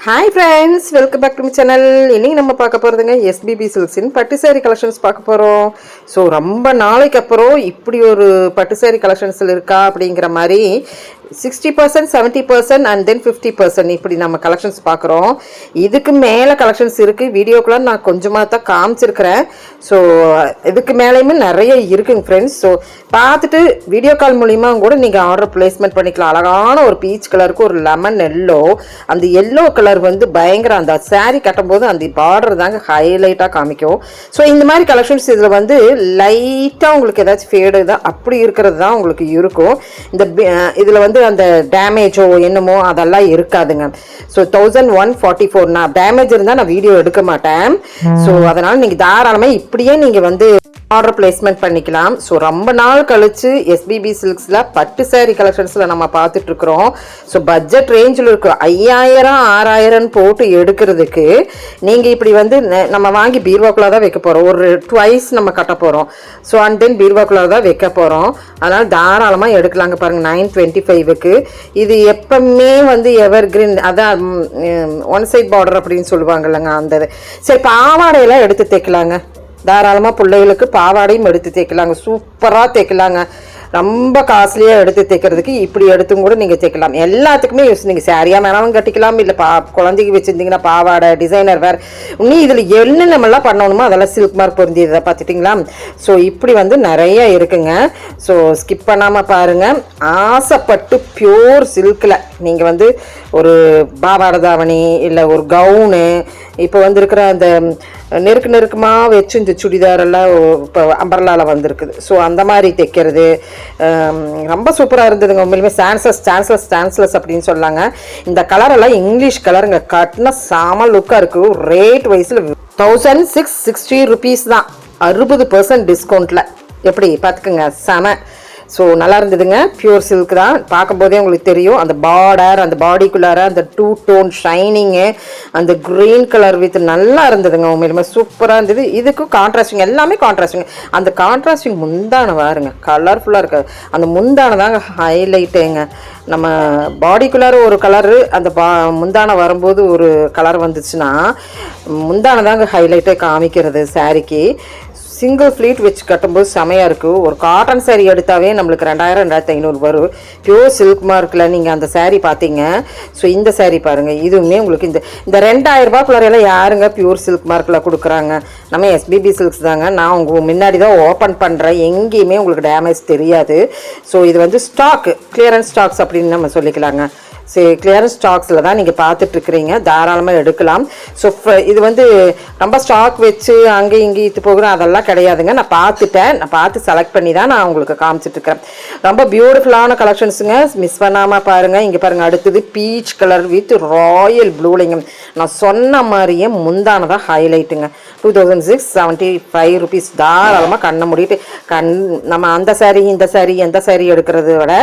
Hi friends, welcome back to my channel. இன்னைக்கு நம்ம பார்க்க போகிறதுங்க எஸ்பிபி சில்க்ஸின் பட்டு சாரி கலெக்ஷன்ஸ் பார்க்க போகிறோம். ஸோ ரொம்ப நாளைக்கு அப்புறம் இப்படி ஒரு பட்டு சாரி கலெக்ஷன்ஸில் இருக்கா அப்படிங்கிற மாதிரி 60%, 70% அண்ட் தென் 50% இப்படி நம்ம கலெக்ஷன்ஸ் பார்க்குறோம். இதுக்கு மேலே கலெக்ஷன்ஸ் இருக்குது. வீடியோக்குள்ள நான் கொஞ்சமாக தான் காமிச்சிருக்கிறேன். ஸோ இதுக்கு மேலேயுமே நிறைய இருக்குங்க ஃப்ரெண்ட்ஸ். ஸோ பார்த்துட்டு வீடியோ கால் மூலிமா கூட நீங்கள் ஆர்டர் பிளேஸ்மெண்ட் பண்ணிக்கலாம். அழகான ஒரு பீச் கலருக்கு ஒரு லெமன் எல்லோ, அந்த எல்லோ கலர் வந்து பயங்கர அந்த சாரீ கட்டும்போது அந்த பார்டர் தாங்க ஹைலைட்டாக காமிக்கும். ஸோ இந்த மாதிரி கலெக்ஷன்ஸ் இதில் வந்து லைட்டாக உங்களுக்கு ஏதாச்சும் ஃபேடு தான் அப்படி இருக்கிறது தான் உங்களுக்கு இருக்கும். இந்த இதில் வந்து அந்த டேமேஜோ என்னமோ அதெல்லாம் இருக்காதுங்க. ஸோ 1144 நான் டேமேஜ் இருந்தால் நான் வீடியோ எடுக்க மாட்டேன். ஸோ அதனால் நீங்கள் தாராளமாக இப்படியே நீங்கள் வந்து ஆர்டர் பிளேஸ்மெண்ட் பண்ணிக்கலாம். ஸோ ரொம்ப நாள் கழிச்சு எஸ்பிபி சில்க்ஸில் பட்டு சாரி கலெக்ஷன்ஸில் நம்ம பார்த்துட்ருக்குறோம். ஸோ பட்ஜெட் ரேஞ்சில் இருக்கும் 5000 6000 போட்டு எடுக்கிறதுக்கு நீங்கள் இப்படி வந்து நம்ம வாங்கி பீர்வாக்குள்ளே தான் வைக்க போகிறோம். ஒரு ட்வைஸ் நம்ம கட்ட போகிறோம். ஸோ அண்ட் தென் பீர்வாக்குள்ளே தான் வைக்க போகிறோம். அதனால் தாராளமாக எடுக்கலாங்க. பாருங்கள் 925க்கு இது எப்பவுமே வந்து எவர் கிரீன், அதான் ஒன் சைட் பார்டர் அப்படின்னு சொல்லுவாங்க இல்லைங்க, அந்த சரி பாவாடையெல்லாம் எடுத்து தைக்கலாங்க. தாராளமாக பிள்ளைகளுக்கு பாவாடையும் எடுத்து தைக்கலாங்க. சூப்பராக தைக்கலாங்க. ரொம்ப காஸ்ட்லியாக எடுத்து தைக்கிறதுக்கு இப்படி எடுத்தும் கூட நீங்கள் தைக்கலாம். எல்லாத்துக்குமே யூஸ். நீங்கள் சாரியாக வேணாலும் கட்டிக்கலாம், இல்லை குழந்தைக்கு வச்சுருந்தீங்கன்னா பாவாடை டிசைனர் வேறு. இன்னும் இதில் என்னென்னமெல்லாம் பண்ணணுமோ அதெல்லாம் சில்க் மார்க் பொருந்தியதை பார்த்துட்டிங்களா. ஸோ இப்படி வந்து நிறைய இருக்குங்க. ஸோ ஸ்கிப் பண்ணாமல் பாருங்கள். ஆசைப்பட்டு பியூர் சில்கில் நீங்கள் வந்து ஒரு பாவாடை தாவணி இல்லை ஒரு கவுனு, இப்போ வந்துருக்கிற அந்த நெருக்கமாக வச்சு இந்த சுடிதாரெல்லாம் இப்போ அம்பர்லாவில் வந்திருக்குது. ஸோ அந்த மாதிரி தைக்கிறது ரொம்ப சூப்பராக இருந்ததுங்க. உண்மையிலுமே சான்ஸ்லெஸ் அப்படின்னு சொல்லாங்க. இந்த கலரெல்லாம் இங்கிலீஷ் கலருங்க. கட்டினா சாம லுக்காக இருக்குது. ரேட் வைஸில் 1660 ருபீஸ் தான், 60% டிஸ்கவுண்ட்டில். எப்படி பார்த்துக்குங்க, செம. ஸோ நல்லா இருந்ததுங்க. பியூர் சில்க் தான். பார்க்கும்போதே உங்களுக்கு தெரியும் அந்த பார்டர், அந்த பாடிக்குள்ளார அந்த 2 டோன் ஷைனிங்கு, அந்த க்ரீன் கலர் வித் நல்லா இருந்ததுங்க. உண்மையிலுமே சூப்பராக இருந்தது. இதுக்கும் கான்ட்ராஸ்டிங், எல்லாமே கான்ட்ராஸ்டிங். அந்த கான்ட்ராஸ்டிங் முந்தான பாருங்க, கலர்ஃபுல்லாக இருக்காது. அந்த முந்தான தாங்க ஹைலைட்டுங்க. நம்ம பாடிக்குள்ளார ஒரு கலரு, அந்த முந்தான வரும்போது ஒரு கலர் வந்துச்சுன்னா முந்தான தாங்க ஹைலைட்டே காமிக்கிறது சாரிக்கு. சிங்கிள் ஃப்ளீட் வச்சு கட்டும்போது செமையாக இருக்குது. ஒரு காட்டன் சாரீ எடுத்தாவே நம்மளுக்கு 2000 2500 வரும். பியூர் சில்க் மார்க்கில் நீங்கள் அந்த சாரீ பார்த்தீங்க. ஸோ இந்த சாரீ பாருங்கள், இதுவுமே உங்களுக்கு இந்த 2000 ரூபாய்க்குள்ளாரையெல்லாம் யாருங்க பியூர் சில்க் மார்க்கில் கொடுக்குறாங்க? நம்ம எஸ்பிபி சில்க்ஸ் தாங்க. நான் உங்கள் முன்னாடி தான் ஓப்பன் பண்ணுறேன். எங்கேயுமே உங்களுக்கு டேமேஜ் தெரியாது. ஸோ இது வந்து ஸ்டாக்கு, கிளியரன்ஸ் ஸ்டாக்ஸ் அப்படின்னு நம்ம சொல்லிக்கலாங்க. சரி, கிளியரன்ஸ் ஸ்டாக்ஸில் தான் நீங்கள் பார்த்துட்ருக்குறீங்க. தாராளமாக எடுக்கலாம். ஸோ இது வந்து ரொம்ப ஸ்டாக் வச்சு அங்கே இங்கே இத்து போகிறோம் அதெல்லாம் கிடையாதுங்க. நான் பார்த்துட்டேன். நான் பார்த்து செலக்ட் பண்ணி தான் நான் உங்களுக்கு காமிச்சிட்ருக்கேன். ரொம்ப பியூட்டிஃபுல்லான கலெக்ஷன்ஸுங்க. மிஸ் பண்ணாமல் பாருங்கள். இங்கே பாருங்கள், அடுத்தது பீச் கலர் வித் ராயல் ப்ளூலிங்க. நான் சொன்ன மாதிரியே முந்தானதான் ஹைலைட்டுங்க. 2675 ருபீஸ். தாராளமாக கண்ணை மூடிட்டு நம்ம அந்த சாரீ இந்த சாரீ எந்த சாரீ எடுக்கிறத விட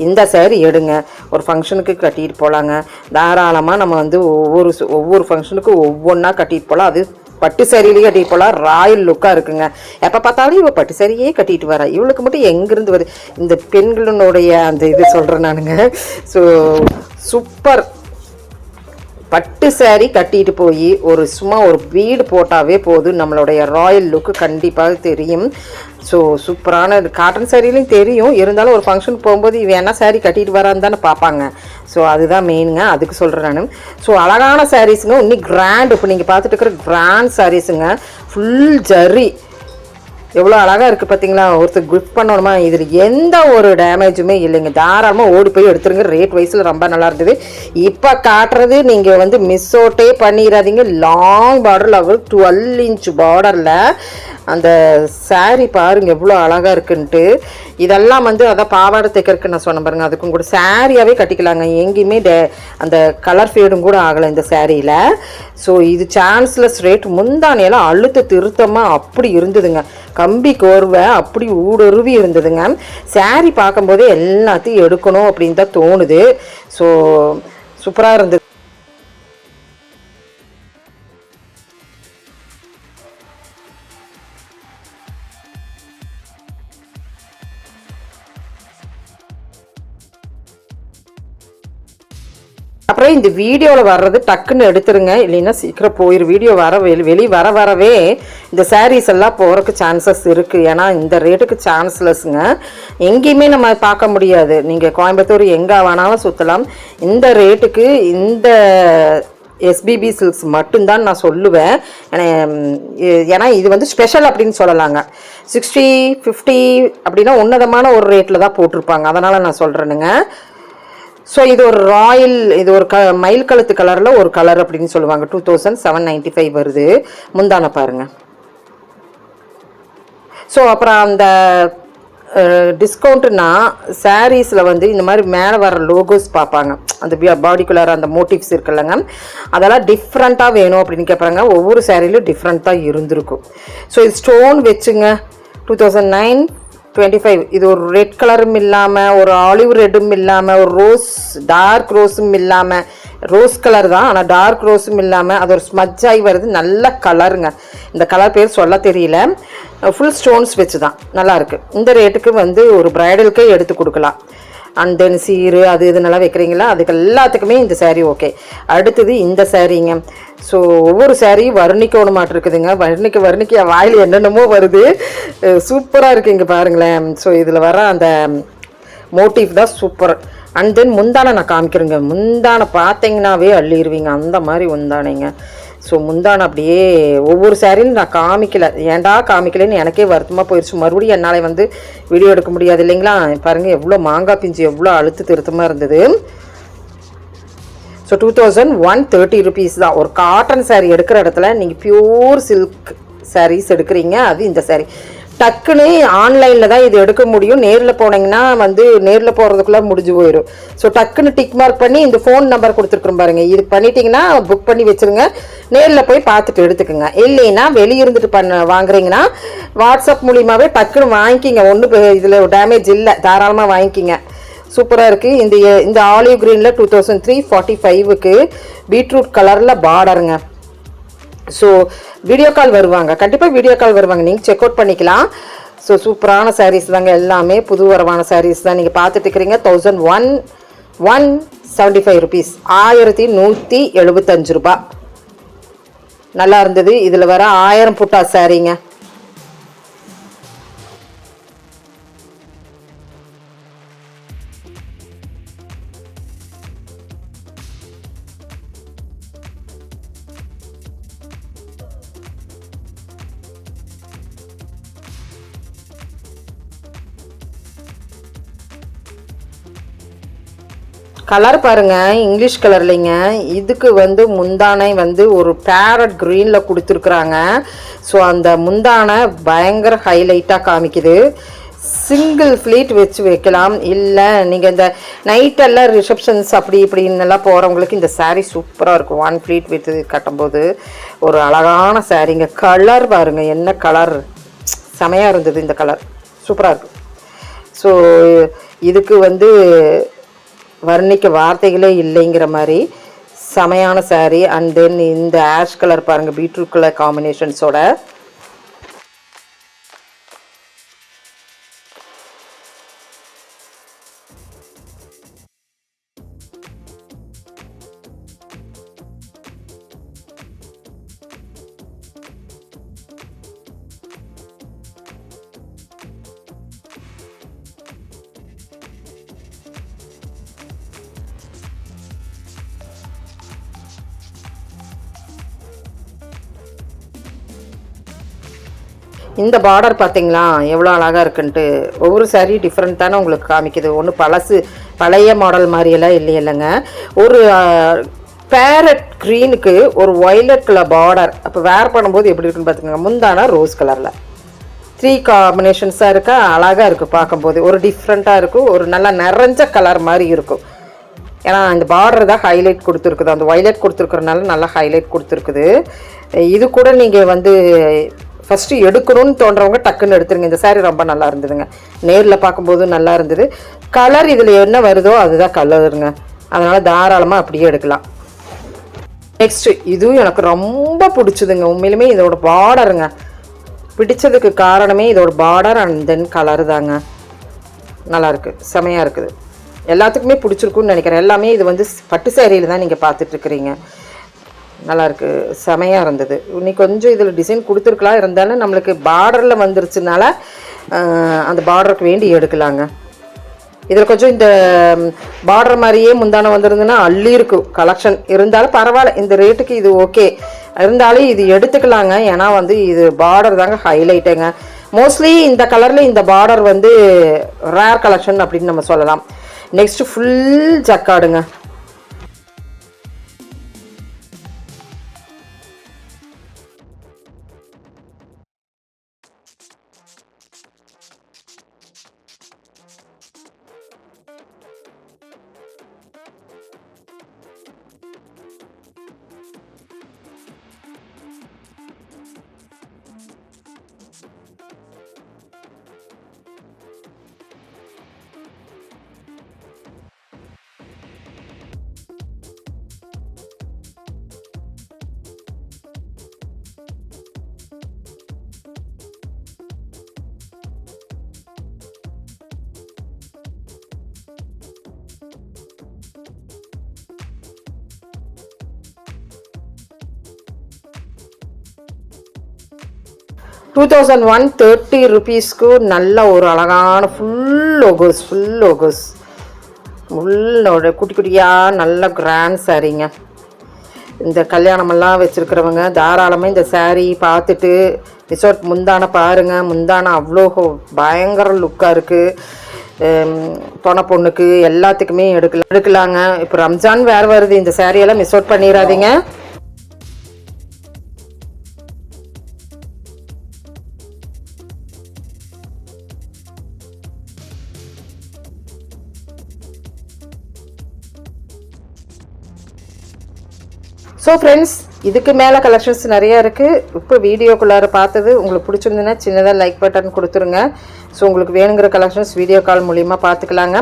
இந்த சாரீ எடுங்க. ஒரு ஃபங்க்ஷனுக்கு கட்டிட்டு போகலாங்க. தாராளமாக நம்ம வந்து ஒவ்வொரு ஃபங்க்ஷனுக்கும் ஒவ்வொன்றா கட்டிட்டு போகலாம். அது பட்டு சாரியிலேயே கட்டிட்டு போகலாம். ராயல் லுக்காக இருக்குங்க. எப்போ பார்த்தாலும் இவள் பட்டு சாரியே கட்டிட்டு வரா, இவளுக்கு மட்டும் எங்கேருந்து வருது? இந்த பெண்களுடைய அந்த இது சொல்கிறேன் நானுங்க. ஸோ சூப்பர் பட்டு சாரீ கட்டிட்டு போய் சும்மா ஒரு பீடு போட்டாவே போதும், நம்மளுடைய ராயல் லுக்கு கண்டிப்பாக தெரியும். ஸோ சூப்பரான காட்டன் சாரிலையும் தெரியும். இருந்தாலும் ஒரு ஃபங்க்ஷனுக்கு போகும்போது இவன் என்ன சாரீ கட்டிட்டு வரான்னு தானே பார்ப்பாங்க. ஸோ அதுதான் மெயினுங்க. அதுக்கு சொல்கிறேன் நான். ஸோ அழகான சாரீஸுங்க. இன்னும் கிராண்ட், இப்போ நீங்கள் பார்த்துட்டு இருக்கிற கிராண்ட் சாரீஸுங்க. ஃபுல் ஜரி எவ்வளோ அழகாக இருக்குது பார்த்தீங்களா? ஒருத்தர் கிஃப்ட் பண்ணணுமா? இதில் எந்த ஒரு டேமேஜுமே இல்லைங்க. தாராளமாக ஓடி போய் எடுத்துருங்க. ரேட் வைஸில் ரொம்ப நல்லா இருந்தது. இப்போ காட்டுறது நீங்கள் வந்து மிஸ் அவுட்டே பண்ணிடாதீங்க. லாங் பார்டரில் அவர் 12 இன்ச் பார்டரில் அந்த சாரீ பாருங்கள் எவ்வளோ அழகாக இருக்குன்ட்டு. இதெல்லாம் வந்து அதான் பாவாடை தைக்கிறதுக்கு நான் சொன்ன பாருங்கள். அதுக்கும் கூட சாரியாகவே கட்டிக்கலாங்க. எங்கேயுமே அந்த கலர் ஃபேடும் கூட ஆகலை இந்த சாரியில். ஸோ இது சான்ஸ்லெஸ் ரேட். முந்தானையெல்லாம் அழுத்த திருத்தமாக அப்படி இருந்ததுங்க. கம்பி கோர்வை அப்படி ஊடுருவி இருந்ததுங்க. சாரீ பார்க்கும்போதே எல்லாத்தையும் எடுக்கணும் அப்படின்னு தான் தோணுது. ஸோ சூப்பராக இருந்தது. அப்புறம் இந்த வீடியோவில் வர்றது டக்குன்னு எடுத்துருங்க, இல்லைன்னா சீக்கிரம் போயிடும். வீடியோ வெளி வரவே இந்த சாரீஸ் எல்லாம் போகிறதுக்கு சான்சஸ் இருக்குது. ஏன்னா இந்த ரேட்டுக்கு சான்ஸ்லெஸ்ங்க, எங்கேயுமே நம்ம பார்க்க முடியாது. நீங்கள் கோயம்புத்தூர் எங்கே வேணாலும் சுற்றலாம். இந்த ரேட்டுக்கு இந்த எஸ்பிபி சில்க்ஸ் மட்டும்தான் நான் சொல்லுவேன். ஏன்னா இது வந்து ஸ்பெஷல் அப்படின்னு சொல்லலாங்க. 60, 50 அப்படின்னா உன்னதமான ஒரு ரேட்டில் தான் போட்டிருப்பாங்க, அதனால் நான் சொல்கிறேனுங்க. ஸோ இது ஒரு ராயல், இது ஒரு மயில் கழுத்து கலரில் ஒரு கலர் அப்படின்னு சொல்லுவாங்க. 2795 வருது. முந்தான பாருங்கள். ஸோ அப்புறம் அந்த டிஸ்கவுண்ட்டுனா சாரீஸில் வந்து இந்த மாதிரி மேலே வர லோகோஸ் பார்ப்பாங்க. அந்த பாடிக்குள்ளார அந்த மோட்டிவ்ஸ் இருக்குல்லங்க, அதெல்லாம் டிஃப்ரெண்ட்டாக வேணும் அப்படின்னு கேட்பாங்க. ஒவ்வொரு சாரீலையும் டிஃப்ரெண்ட்டாக இருந்திருக்கும். ஸோ இது ஸ்டோன் வச்சுங்க 2925. இது ஒரு ரெட் கலரும் இல்லாமல், ஒரு ஆலிவ் ரெட்டும் இல்லாமல், ஒரு ரோஸ் டார்க் ரோஸும் இல்லாமல், ரோஸ் கலர் தான் ஆனால் டார்க் ரோஸும் இல்லாமல், அது ஒரு ஸ்மஜ்ஜாகி வருது. நல்ல கலருங்க. இந்த கலர் பேர் சொல்ல தெரியல. ஃபுல் ஸ்டோன்ஸ் வச்சு தான் நல்லாயிருக்கு. இந்த ரேட்டுக்கு வந்து ஒரு ப்ரைடலுக்கே எடுத்து கொடுக்கலாம். அண்ட் தென் சீரு அது இதுன்னெல்லாம் வைக்கிறீங்களா, அதுக்கு எல்லாத்துக்குமே இந்த சேரீ ஓகே. அடுத்தது இந்த சேரீங்க. ஸோ ஒவ்வொரு சேரீயும் வர்ணிக்கணும் மாட்டிருக்குதுங்க. வர்ணிக்க வாயில் என்னென்னமோ வருது. சூப்பராக இருக்குது, இங்கே பாருங்களேன். ஸோ இதில் வர அந்த மோட்டிவ் தான் சூப்பர். அண்ட் தென் முந்தானை நான் காமிக்கிறேங்க. முந்தானை பார்த்தீங்கன்னாவே அள்ளிடுவீங்க, அந்த மாதிரி முந்தானைங்க. ஸோ முந்தானை அப்படியே ஒவ்வொரு சாரியும் நான் காமிக்கலை, ஏன்டா காமிக்கலைன்னு எனக்கே வருத்தமாக போயிடுச்சு. மறுபடியும் என்னால் வந்து வீடியோ எடுக்க முடியாது இல்லைங்களா. பாருங்கள் எவ்வளோ மாங்காய் பிஞ்சு எவ்வளோ அழுத்து திருத்தமாக இருந்தது. ஸோ 2130 rupees தான். ஒரு காட்டன் சாரீ எடுக்கிற இடத்துல நீங்கள் பியூர் சில்க் சாரீஸ் எடுக்கிறீங்க, அது இந்த சாரீ. டக்குன்னு ஆன்லைனில் தான் இது எடுக்க முடியும். நேரில் போனீங்கன்னா வந்து நேரில் போகிறதுக்குள்ளே முடிஞ்சு போயிடும். ஸோ டக்குன்னு டிக் மார்க் பண்ணி இந்த ஃபோன் நம்பர் கொடுத்துருக்குறோம் பாருங்கள், இது பண்ணிட்டீங்கன்னா புக் பண்ணி வச்சுருங்க. நேரில் போய் பார்த்துட்டு எடுத்துக்கோங்க. இல்லைன்னா வெளியிருந்துட்டு வாங்குறீங்கன்னா வாட்ஸ்அப் மூலியமாகவே டக்குன்னு வாங்கிக்கிங்க. ஒன்றும் இதில் டேமேஜ் இல்லை, தாராளமாக வாங்கிக்கிங்க. சூப்பராக இருக்குது. இந்த ஆலிவ் க்ரீனில் 2345க்கு பீட்ரூட் கலரில் பார்டருங்க. ஸோ வீடியோ கால் வருவாங்க, கண்டிப்பாக வீடியோ கால் வருவாங்க, நீங்கள் செக் அவுட் பண்ணிக்கலாம். ஸோ சூப்பரான சாரீஸ் தாங்க, எல்லாமே புது வரவான சாரீஸ் தான் நீங்கள் பார்த்துட்டு இருக்கிறீங்க. 1175 rupees, 1175 ரூபா. நல்லா இருந்தது. இதில் வர 1000 புட்டா சாரீங்க. கலர் பாருங்கள், இங்கிலீஷ் கலர்லைங்க. இதுக்கு வந்து முந்தானை வந்து ஒரு பேரட் க்ரீனில் கொடுத்துருக்குறாங்க. ஸோ அந்த முந்தானை பயங்கர ஹைலைட்டாக காமிக்குது. சிங்கிள் ஃப்ளீட் வச்சு வைக்கலாம். இல்லை நீங்கள் இந்த நைட்டெல்லாம் ரிசப்ஷன்ஸ் அப்படி இப்படின்னெல்லாம் போகிறவங்களுக்கு இந்த சாரீ சூப்பராக இருக்கும். 1 ஃப்ளீட் வச்சு கட்டும்போது ஒரு அழகான சாரீங்க. கலர் பாருங்கள், என்ன கலர், செமையாக இருந்தது. இந்த கலர் சூப்பராக இருக்கும். ஸோ இதுக்கு வந்து வர்ணிக்க வார்த்தைகளே இல்லைங்கிற மாதிரி செமையான சாரீ. அண்ட் தென் இந்த ஆஷ் கலர் பாருங்கள், பீட்ரூட் கலர் காம்பினேஷன்ஸோட. இந்த பார்டர் பார்த்தீங்களா எவ்வளோ அழகாக இருக்குன்ட்டு. ஒவ்வொரு சாரீ டிஃப்ரெண்ட்டான உங்களுக்கு காமிக்குது. ஒன்று பழைய மாடல் மாதிரியெல்லாம் இல்லைங்க. ஒரு பேரட் க்ரீனுக்கு ஒரு வயலட் கலர் பார்டர். அப்போ வேர் பண்ணும்போது எப்படி இருக்குன்னு பார்த்துக்கோங்க. முந்தான ரோஸ் கலரில் 3 காம்பினேஷன்ஸாக இருக்கா, அழகாக இருக்குது பார்க்கும்போது. ஒரு டிஃப்ரெண்ட்டாக இருக்கும், ஒரு நல்லா நிறைஞ்ச கலர் மாதிரி இருக்கும். ஏன்னா இந்த பார்டர் தான் ஹைலைட் கொடுத்துருக்குது. அந்த வயலட் கொடுத்துருக்குறதுனால நல்லா ஹைலைட் கொடுத்துருக்குது. இது கூட நீங்கள் வந்து ஃபஸ்ட்டு எடுக்கணும்னு தோன்றவங்க டக்குன்னு எடுத்துருங்க. இந்த சாரீ ரொம்ப நல்லா இருந்ததுங்க, நேரில் பார்க்கும்போது நல்லா இருந்தது. கலர் இதில் என்ன வருதோ அதுதான் கலருங்க, அதனால் தாராளமாக அப்படியே எடுக்கலாம். நெக்ஸ்ட்டு இதுவும் எனக்கு ரொம்ப பிடிச்சதுங்க. உண்மையிலுமே இதோட பார்டருங்க பிடிச்சதுக்கு காரணமே இதோட பார்டர் அண்ட் தென் கலரு தாங்க. நல்லாயிருக்கு, செமையாக இருக்குது. எல்லாத்துக்குமே பிடிச்சிருக்குன்னு நினைக்கிறேன். எல்லாமே இது வந்து பட்டு சேரீயில் தான் நீங்கள் பார்த்துட்ருக்குறீங்க. நல்லாயிருக்கு, செமையாக இருந்தது. இன்னைக்கு கொஞ்சம் இதில் டிசைன் கொடுத்துருக்கலாம், இருந்தாலும் நம்மளுக்கு பார்டரில் வந்துருச்சுனால அந்த பார்டருக்கு வேண்டி எடுக்கலாங்க. இதில் கொஞ்சம் இந்த பார்டர் மாதிரியே முந்தான வந்துருந்துன்னா அள்ளி இருக்கும் கலெக்ஷன். இருந்தாலும் பரவாயில்ல, இந்த ரேட்டுக்கு இது ஓகே. இருந்தாலும் இது எடுத்துக்கலாங்க. ஏன்னா வந்து இது பார்டர் தாங்க ஹைலைட்டுங்க. மோஸ்ட்லி இந்த கலரில் இந்த பார்டர் வந்து ரேர் கலெக்ஷன் அப்படின்னு நம்ம சொல்லலாம். Next full ஜக்காடுங்க. ₹2130 நல்ல ஒரு அழகான ஃபுல் லோகோஸ் உள்ளோட குட்டி குட்டியாக நல்ல கிராண்ட் சாரீங்க. இந்த கல்யாணமெல்லாம் வச்சுருக்கிறவங்க தாராளமாக இந்த சாரீ பார்த்துட்டு ரிசோர்ட் முந்தான பாருங்கள். முந்தான அவ்வளோ பயங்கர லுக்காக இருக்குது. பொண்ணை பொண்ணுக்கு எல்லாத்துக்குமே எடுக்கலாங்க. இப்போ ரம்ஜான் வேறு வருது, இந்த சாரியெல்லாம் மிஸ் அவுட் பண்ணிடாதீங்க. ஸோ ஃப்ரெண்ட்ஸ், இதுக்கு மேலே கலெக்ஷன்ஸ் நிறையா இருக்குது. இப்போ வீடியோக்குள்ளார பார்த்தது உங்களுக்கு பிடிச்சிருந்துன்னா சின்னதாக லைக் பட்டன் கொடுத்துருங்க. ஸோ உங்களுக்கு வேணுங்கிற கலெக்ஷன்ஸ் வீடியோ கால் மூலிமா பார்த்துக்கலாங்க.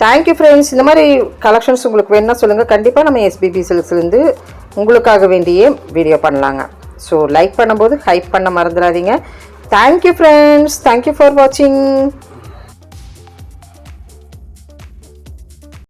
Thank you friends. இந்த மாதிரி கலெக்ஷன்ஸ் உங்களுக்கு வேணுன்னா சொல்லுங்கள். கண்டிப்பாக நம்ம எஸ்பிபி சில்க்ஸ்லேருந்து உங்களுக்காக வேண்டிய வீடியோ பண்ணலாங்க. ஸோ லைக் பண்ணும்போது ஹைப் பண்ண மறந்துடாதீங்க. Thank you friends. தேங்க்யூ ஃபார் வாட்சிங்.